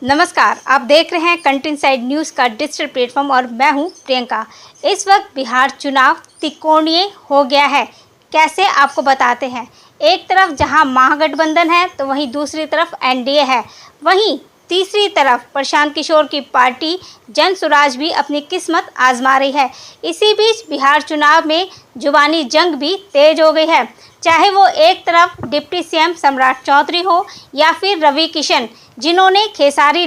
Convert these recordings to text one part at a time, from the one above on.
नमस्कार, आप देख रहे हैं कंटेंट साइड न्यूज़ का डिजिटल प्लेटफॉर्म और मैं हूं प्रियंका। इस वक्त बिहार चुनाव त्रिकोणीय हो गया है। कैसे आपको बताते हैं। एक तरफ जहां महागठबंधन है तो वहीं दूसरी तरफ एनडीए है, वहीं तीसरी तरफ प्रशांत किशोर की पार्टी जन स्वराज भी अपनी किस्मत आजमा रही है। इसी बीच बिहार चुनाव में जुबानी जंग भी तेज हो गई है। चाहे वो एक तरफ डिप्टी सीएम सम्राट चौधरी हो या फिर रवि किशन, जिन्होंने खेसारी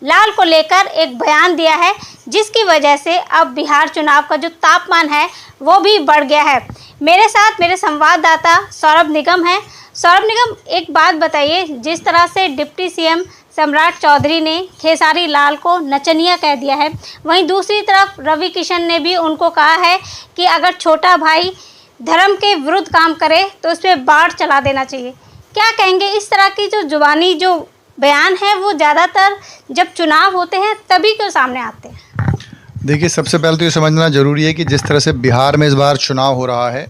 लाल को लेकर एक बयान दिया है, जिसकी वजह से अब बिहार चुनाव का जो तापमान है वो भी बढ़ गया है। मेरे साथ मेरे संवाददाता सौरभ निगम हैं। सौरभ निगम, एक बात बताइए, जिस तरह से डिप्टी सीएम सम्राट चौधरी ने खेसारी लाल को नचनिया कह दिया है, वहीं दूसरी तरफ रवि किशन ने भी उनको कहा है कि अगर छोटा भाई धर्म के विरुद्ध काम करे तो उस पर बाढ़ चला देना चाहिए। क्या कहेंगे, इस तरह की जो जुबानी जो बयान है वो ज़्यादातर जब चुनाव होते हैं तभी क्यों सामने आते हैं? देखिए, सबसे पहले तो ये समझना ज़रूरी है कि जिस तरह से बिहार में इस बार चुनाव हो रहा है,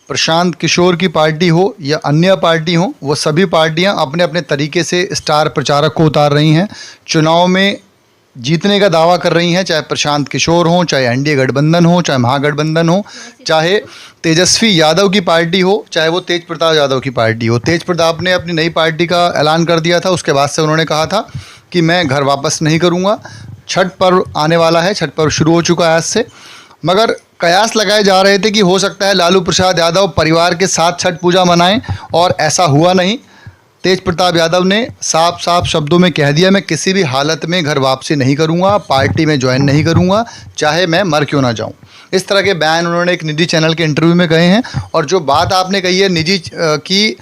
प्रशांत किशोर की पार्टी हो या अन्य पार्टी हो, वो सभी पार्टियां अपने अपने तरीके से स्टार प्रचारक को उतार रही हैं, चुनाव में जीतने का दावा कर रही हैं। चाहे प्रशांत किशोर हो, चाहे एनडीए गठबंधन हो, चाहे महागठबंधन हो, चाहे तेजस्वी यादव की पार्टी हो, चाहे वो तेज प्रताप यादव की पार्टी हो। तेज प्रताप ने अपनी नई पार्टी का ऐलान कर दिया था। उसके बाद से उन्होंने कहा था कि मैं घर वापस नहीं करूँगा। छठ पर्व आने वाला है, छठ पर्व शुरू हो चुका है आज से, मगर कयास लगाए जा रहे थे कि हो सकता है लालू प्रसाद यादव परिवार के साथ छठ पूजा मनाएं, और ऐसा हुआ नहीं। तेज प्रताप यादव ने साफ साफ शब्दों में कह दिया, मैं किसी भी हालत में घर वापसी नहीं करूंगा, पार्टी में ज्वाइन नहीं करूंगा, चाहे मैं मर क्यों ना जाऊं। इस तरह के बयान उन्होंने एक निजी चैनल के इंटरव्यू में कहे हैं। और जो बात आपने कही है निजी की,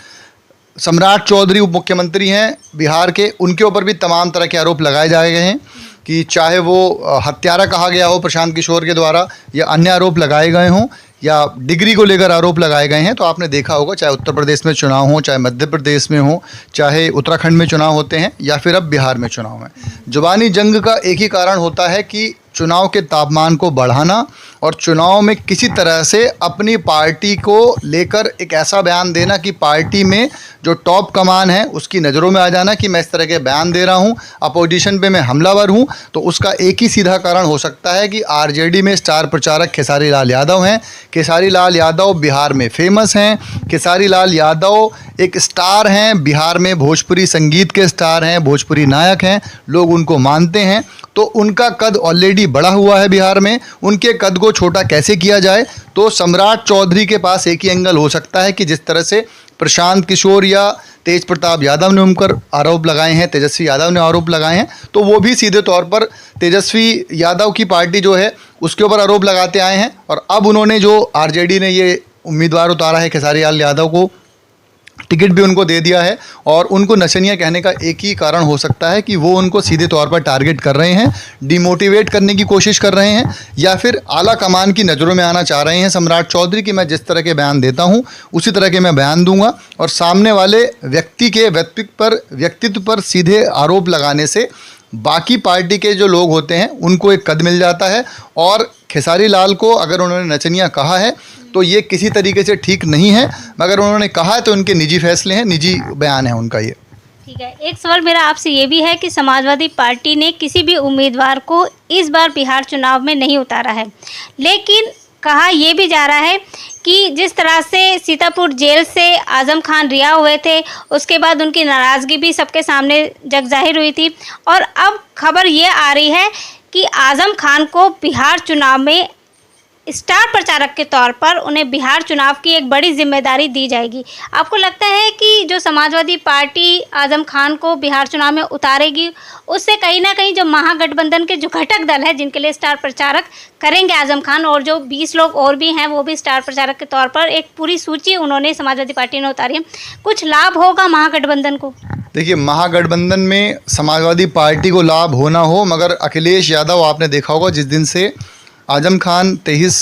सम्राट चौधरी उप मुख्यमंत्री हैं बिहार के, उनके ऊपर भी तमाम तरह के आरोप लगाए जा गए हैं कि चाहे वो हत्यारा कहा गया हो प्रशांत किशोर के द्वारा, या अन्य आरोप लगाए गए हों, या डिग्री को लेकर आरोप लगाए गए हैं। तो आपने देखा होगा, चाहे उत्तर प्रदेश में चुनाव हो, चाहे मध्य प्रदेश में हो, चाहे उत्तराखंड में चुनाव होते हैं, या फिर अब बिहार में चुनाव है, जुबानी जंग का एक ही कारण होता है कि चुनाव के तापमान को बढ़ाना और चुनाव में किसी तरह से अपनी पार्टी को लेकर एक ऐसा बयान देना कि पार्टी में जो टॉप कमान है उसकी नज़रों में आ जाना कि मैं इस तरह के बयान दे रहा हूं, अपोजिशन पे मैं हमलावर हूं। तो उसका एक ही सीधा कारण हो सकता है कि आरजेडी में स्टार प्रचारक खेसारी लाल यादव हैं। खेसारी लाल यादव बिहार में फेमस हैं। खेसारी लाल यादव एक स्टार हैं, बिहार में भोजपुरी संगीत के स्टार हैं, भोजपुरी नायक हैं, लोग उनको मानते हैं। तो उनका कद ऑलरेडी बढ़ा हुआ है बिहार में, उनके कद को छोटा कैसे किया जाए। तो सम्राट चौधरी के पास एक ही एंगल हो सकता है कि जिस तरह से प्रशांत किशोर या तेज प्रताप यादव ने उन पर आरोप लगाए हैं, तेजस्वी यादव ने आरोप लगाए हैं, तो वो भी सीधे तौर पर तेजस्वी यादव की पार्टी जो है उसके ऊपर आरोप लगाते आए हैं। और अब उन्होंने जो आरजेडी ने ये उम्मीदवार उतारा है खेसारी लाल यादव को, टिकट भी उनको दे दिया है, और उनको नचनिया कहने का एक ही कारण हो सकता है कि वो उनको सीधे तौर पर टारगेट कर रहे हैं, डिमोटिवेट करने की कोशिश कर रहे हैं, या फिर आला कमान की नज़रों में आना चाह रहे हैं सम्राट चौधरी कि मैं जिस तरह के बयान देता हूं उसी तरह के मैं बयान दूंगा। और सामने वाले व्यक्ति के व्यक्तित्व पर सीधे आरोप लगाने से बाकी पार्टी के जो लोग होते हैं उनको एक कद मिल जाता है। और खेसारी लाल को अगर उन्होंने नचनिया कहा है तो ये किसी तरीके से ठीक नहीं है, मगर उन्होंने कहा है तो उनके निजी फैसले हैं, निजी बयान है उनका ये। ठीक है, एक सवाल मेरा आपसे ये भी है कि समाजवादी पार्टी ने किसी भी उम्मीदवार को इस बार बिहार चुनाव में नहीं उतारा है, लेकिन कहा यह भी जा रहा है कि जिस तरह से सीतापुर जेल से आजम खान रिहा हुए थे, उसके बाद उनकी नाराज़गी भी सबके सामने जग जाहिर हुई थी, और अब खबर ये आ रही है कि आजम खान को बिहार चुनाव में स्टार प्रचारक के तौर पर उन्हें बिहार चुनाव की एक बड़ी जिम्मेदारी दी जाएगी। आपको लगता है कि जो समाजवादी पार्टी आजम खान को बिहार चुनाव में उतारेगी, उससे कहीं ना कहीं जो महागठबंधन के जो घटक दल है जिनके लिए स्टार प्रचारक करेंगे आजम खान, और जो 20 लोग और भी हैं वो भी स्टार प्रचारक के तौर पर एक पूरी सूची उन्होंने समाजवादी पार्टी ने उतारी है, कुछ लाभ होगा महागठबंधन को? देखिए, महागठबंधन में समाजवादी पार्टी को लाभ होना हो, मगर अखिलेश यादव, आपने देखा होगा जिस दिन से आजम खान 23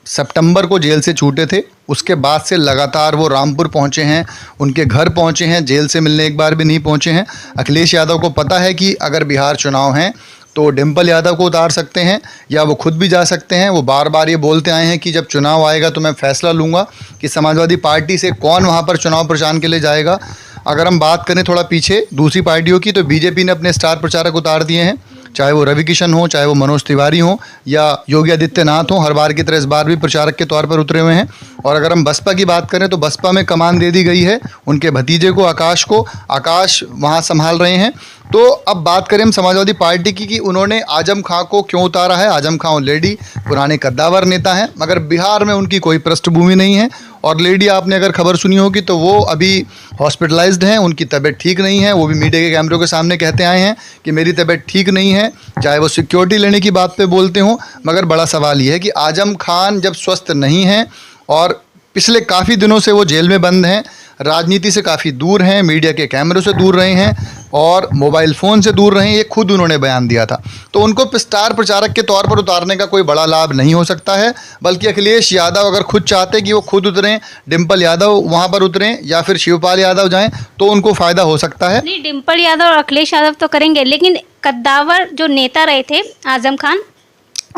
सितंबर को जेल से छूटे थे, उसके बाद से लगातार वो रामपुर पहुंचे हैं, उनके घर पहुंचे हैं, जेल से मिलने एक बार भी नहीं पहुंचे हैं। अखिलेश यादव को पता है कि अगर बिहार चुनाव हैं तो डिम्पल यादव को उतार सकते हैं या वो खुद भी जा सकते हैं। वो बार बार ये बोलते आए हैं कि जब चुनाव आएगा तो मैं फैसला लूँगा कि समाजवादी पार्टी से कौन वहाँ पर चुनाव प्रचार के लिए जाएगा। अगर हम बात करें थोड़ा पीछे दूसरी पार्टियों की, तो बीजेपी ने अपने स्टार प्रचारक उतार दिए हैं, चाहे वो रवि किशन हो, चाहे वो मनोज तिवारी हो या योगी आदित्यनाथ हो, हर बार की तरह इस बार भी प्रचारक के तौर पर उतरे हुए हैं। और अगर हम बसपा की बात करें तो बसपा में कमान दे दी गई है उनके भतीजे को, आकाश वहाँ संभाल रहे हैं। तो अब बात करें हम समाजवादी पार्टी की कि उन्होंने आजम खां को क्यों उतारा है। आजम खां और लेडी पुराने कद्दावर नेता हैं, मगर बिहार में उनकी कोई पृष्ठभूमि नहीं है। और लेडी, आपने अगर खबर सुनी होगी तो वो अभी हॉस्पिटलाइज्ड हैं, उनकी तबीयत ठीक नहीं है। वो भी मीडिया के कैमरों के सामने कहते आए हैं कि मेरी तबीयत ठीक नहीं है, चाहे वो सिक्योरिटी लेने की बात पे बोलते हों। मगर बड़ा सवाल ये है कि आजम खान जब स्वस्थ नहीं हैं और पिछले काफ़ी दिनों से वो जेल में बंद हैं, राजनीति से काफ़ी दूर हैं, मीडिया के कैमरों से दूर रहे हैं और मोबाइल फ़ोन से दूर रहे हैं, ये खुद उन्होंने बयान दिया था। तो उनको स्टार प्रचारक के तौर पर उतारने का कोई बड़ा लाभ नहीं हो सकता है, बल्कि अखिलेश यादव अगर खुद चाहते कि वो खुद उतरें, डिम्पल यादव वहाँ पर उतरें या फिर शिवपाल यादव जाएं, तो उनको फ़ायदा हो सकता है। नहीं, डिम्पल यादव और अखिलेश यादव तो करेंगे, लेकिन कद्दावर जो नेता रहे थे आजम खान,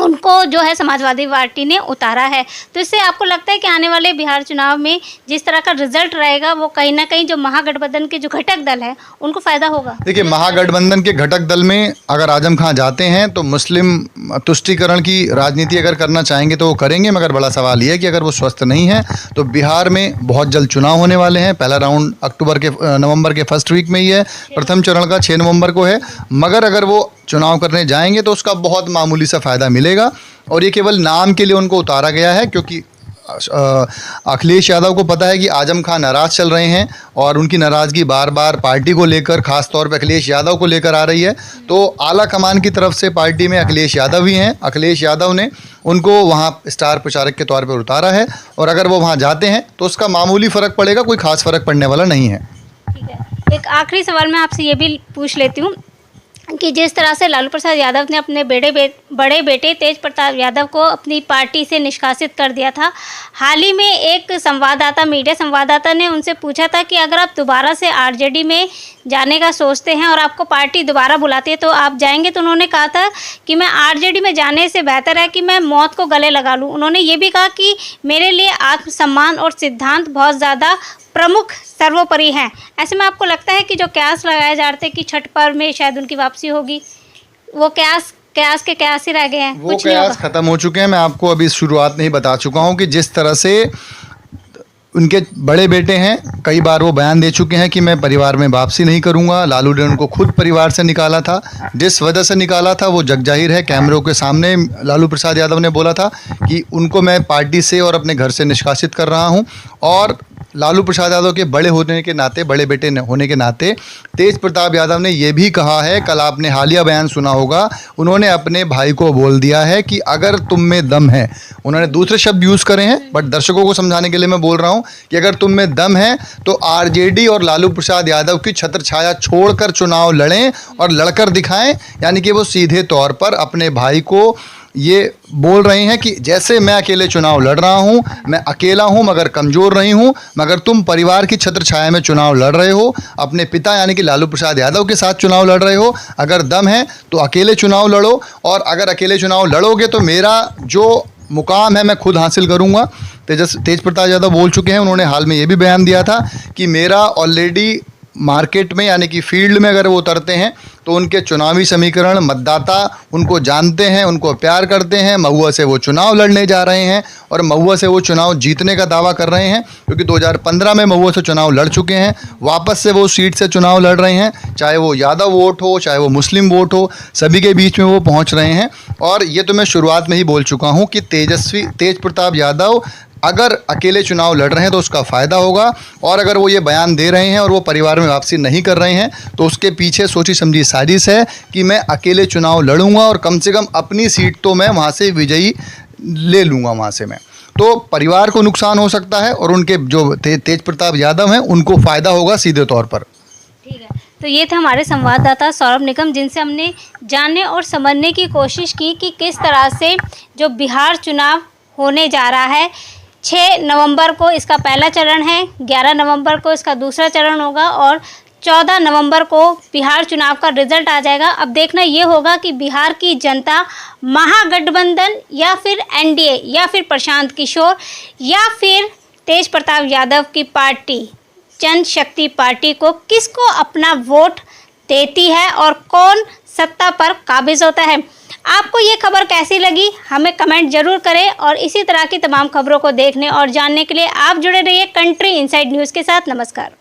उनको जो है समाजवादी पार्टी ने उतारा है। तो इससे आपको लगता है कि आने वाले बिहार चुनाव में जिस तरह का रिजल्ट रहेगा वो कहीं ना कहीं जो महागठबंधन के जो घटक दल है उनको फ़ायदा होगा? देखिए, महागठबंधन के घटक दल में अगर आजम खां जाते हैं तो मुस्लिम तुष्टीकरण की राजनीति अगर करना चाहेंगे तो वो करेंगे, मगर बड़ा सवाल ये है कि अगर वो स्वस्थ नहीं है तो बिहार में बहुत जल्द चुनाव होने वाले हैं। पहला राउंड नवंबर के फर्स्ट वीक में ही है, प्रथम चरण का 6 नवंबर को है। मगर अगर वो चुनाव करने जाएंगे तो उसका बहुत मामूली सा फ़ायदा मिलेगा और ये केवल नाम के लिए उनको उतारा गया है, क्योंकि अखिलेश यादव को पता है कि आजम खान नाराज़ चल रहे हैं और उनकी नाराज़गी बार बार पार्टी को लेकर, खास तौर पर अखिलेश यादव को लेकर आ रही है। तो आला कमान की तरफ से पार्टी में अखिलेश यादव ही हैं। अखिलेश यादव ने उनको वहाँ स्टार प्रचारक के तौर पर उतारा है और अगर वो वहाँ जाते हैं तो उसका मामूली फ़र्क पड़ेगा, कोई ख़ास फ़र्क पड़ने वाला नहीं है। ठीक है, एक आखिरी सवाल मैं आपसे ये भी पूछ लेती हूँ कि जिस तरह से लालू प्रसाद यादव ने अपने बड़े बेटे तेज प्रताप यादव को अपनी पार्टी से निष्कासित कर दिया था, हाल ही में एक मीडिया संवाददाता ने उनसे पूछा था कि अगर आप दोबारा से आरजेडी में जाने का सोचते हैं और आपको पार्टी दोबारा बुलाती है तो आप जाएंगे? तो उन्होंने कहा था कि मैं आरजेडी में जाने से बेहतर है कि मैं मौत को गले लगा लूं। उन्होंने ये भी कहा कि मेरे लिए आत्मसम्मान और सिद्धांत बहुत ज़्यादा प्रमुख सर्वोपरि हैं। ऐसे में आपको लगता है कि जो कयास लगाए जा रहे थे कि छठ पर्व में शायद उनकी वापसी होगी, वो कयास के कयास ही रह गए हैं? वो कयास खत्म हो चुके हैं। मैं आपको अभी शुरुआत में ही बता चुका हूँ कि जिस तरह से उनके बड़े बेटे हैं, कई बार वो बयान दे चुके हैं कि मैं परिवार में वापसी नहीं करूंगा। लालू ने उनको खुद परिवार से निकाला था, जिस वजह से निकाला था वो जगजाहिर है। कैमरों के सामने लालू प्रसाद यादव ने बोला था कि उनको मैं पार्टी से और अपने घर से निष्कासित कर रहा हूं। और लालू प्रसाद यादव के बड़े होने के नाते, बड़े बेटे होने के नाते तेज प्रताप यादव ने यह भी कहा है, कल आपने हालिया बयान सुना होगा, उन्होंने अपने भाई को बोल दिया है कि अगर तुम में दम है, उन्होंने दूसरे शब्द यूज़ करे हैं बट दर्शकों को समझाने के लिए मैं बोल रहा हूं कि अगर तुम में दम है तो आरजेडी और लालू प्रसाद यादव की छत्र छाया छोड़कर चुनाव लड़ें और लड़कर दिखाएं। यानी कि वो सीधे तौर पर अपने भाई को ये बोल रहे हैं कि जैसे मैं अकेले चुनाव लड़ रहा हूं, मैं अकेला हूं मगर कमज़ोर नहीं हूं, मगर तुम परिवार की छत्र छाया में चुनाव लड़ रहे हो, अपने पिता यानी कि लालू प्रसाद यादव के साथ चुनाव लड़ रहे हो, अगर दम है तो अकेले चुनाव लड़ो और अगर अकेले चुनाव लड़ोगे तो मेरा जो मुकाम है मैं खुद हासिल करूंगा। तेज प्रताप यादव बोल चुके हैं, उन्होंने हाल में ये भी बयान दिया था कि मेरा ऑलरेडी मार्केट में यानी कि फील्ड में अगर वो उतरते हैं तो उनके चुनावी समीकरण, मतदाता उनको जानते हैं, उनको प्यार करते हैं। महुआ से वो चुनाव लड़ने जा रहे हैं और महुआ से वो चुनाव जीतने का दावा कर रहे हैं, क्योंकि 2015 में महुआ से चुनाव लड़ चुके हैं। वापस से वो सीट से चुनाव लड़ रहे हैं, चाहे वो यादव वोट हो, चाहे वो मुस्लिम वोट हो, सभी के बीच में वो पहुंच रहे हैं। और ये तो मैं शुरुआत में ही बोल चुका हूँ कि तेज प्रताप यादव अगर अकेले चुनाव लड़ रहे हैं तो उसका फ़ायदा होगा, और अगर वो ये बयान दे रहे हैं और वो परिवार में वापसी नहीं कर रहे हैं तो उसके पीछे सोची समझी साजिश है कि मैं अकेले चुनाव लड़ूंगा और कम से कम अपनी सीट तो मैं वहाँ से विजयी ले लूँगा वहाँ से मैं। तो परिवार को नुकसान हो सकता है और उनके जो तेज प्रताप यादव हैं उनको फ़ायदा होगा सीधे तौर पर। ठीक है, तो ये थे हमारे संवाददाता सौरभ निकम, जिनसे हमने जानने और समझने की कोशिश की कि किस तरह से जो बिहार चुनाव होने जा रहा है, 6 नवंबर को इसका पहला चरण है, 11 नवंबर को इसका दूसरा चरण होगा और 14 नवंबर को बिहार चुनाव का रिजल्ट आ जाएगा। अब देखना ये होगा कि बिहार की जनता महागठबंधन या फिर एनडीए या फिर प्रशांत किशोर या फिर तेज प्रताप यादव की पार्टी जनशक्ति पार्टी को किसको अपना वोट देती है और कौन सत्ता पर काबिज होता है। आपको ये खबर कैसी लगी हमें कमेंट जरूर करें और इसी तरह की तमाम खबरों को देखने और जानने के लिए आप जुड़े रहिए कंट्री इनसाइड न्यूज़ के साथ। नमस्कार।